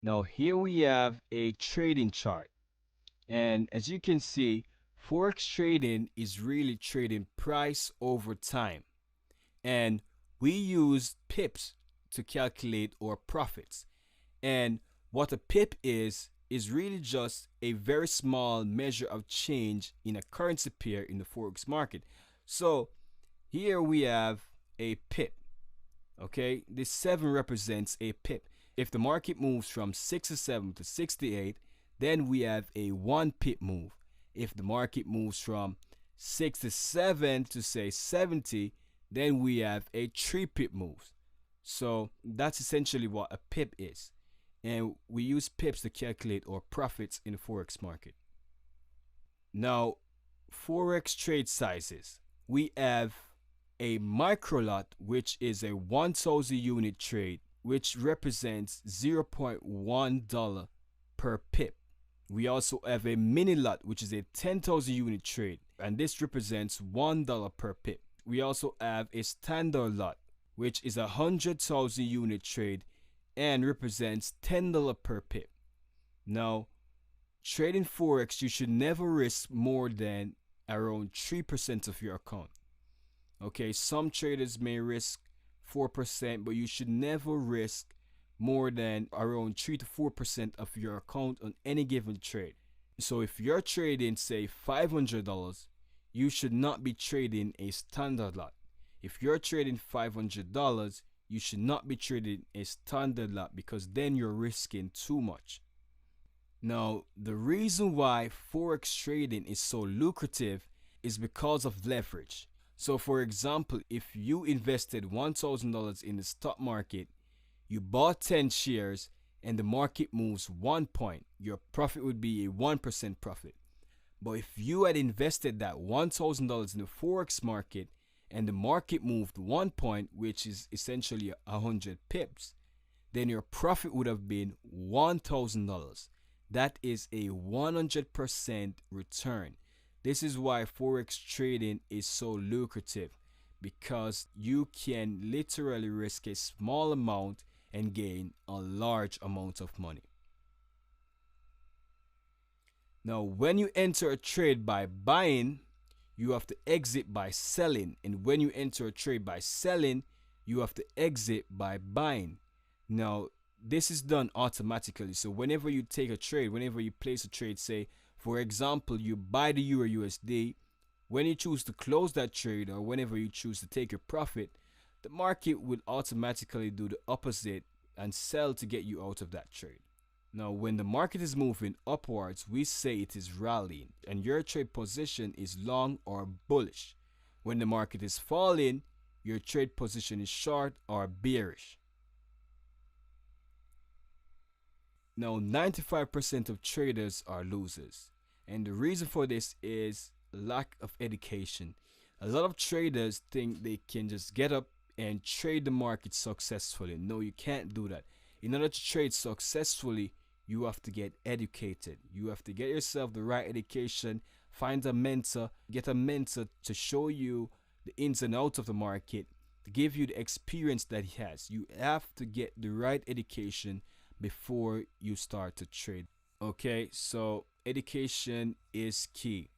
Now here we have a trading chart. And as you can see, Forex trading is really trading price over time. And we use pips to calculate our profits. And what a pip is really just a very small measure of change in a currency pair in the Forex market. So here we have a pip. Okay, this 7 represents a pip. If the market moves from 67 to 68, then we have a 1 pip move. If the market moves from 67 to say 70, then we have a 3 pip move. So that's essentially what a pip is. And we use pips to calculate our profits in the Forex market. Now, Forex trade sizes. We have a micro lot, which is a 1,000 unit trade, which represents $0.1 per pip. We also have a mini lot, which is a 10,000 unit trade, and this represents $1 per pip. We also have a standard lot, which is a 100,000 unit trade and represents $10 per pip. Now, trading Forex, you should never risk more than around 3% of your account. Okay, some traders may risk 4%, but you should never risk more than around 3 to 4% of your account on any given trade. So if you're trading, say, $500, you should not be trading a standard lot. If you're trading $500, you should not be trading a standard lot because then you're risking too much. Now, the reason why Forex trading is so lucrative is because of leverage. So, for example, if you invested $1,000 in the stock market, you bought 10 shares, and the market moves 1 point, your profit would be a 1% profit. But if you had invested that $1,000 in the Forex market and the market moved 1 point, which is essentially 100 pips, then your profit would have been $1,000. That is a 100% return. This is why Forex trading is so lucrative, because you can literally risk a small amount and gain a large amount of money. Now, when you enter a trade by buying, you have to exit by selling. And when you enter a trade by selling, you have to exit by buying. Now, this is done automatically. So whenever you take a trade, whenever you place a trade, say, for example, you buy the Euro USD, when you choose to close that trade or whenever you choose to take your profit, the market will automatically do the opposite and sell to get you out of that trade. Now, when the market is moving upwards, we say it is rallying and your trade position is long or bullish. When the market is falling, your trade position is short or bearish. Now, 95% of traders are losers. And the reason for this is lack of education. A lot of traders think they can just get up and trade the market successfully. No, you can't do that. In order to trade successfully, you have to get educated. You have to get yourself the right education, find a mentor, get a mentor to show you the ins and outs of the market, to give you the experience that he has. You have to get the right education before you start to trade. Okay, so education is key.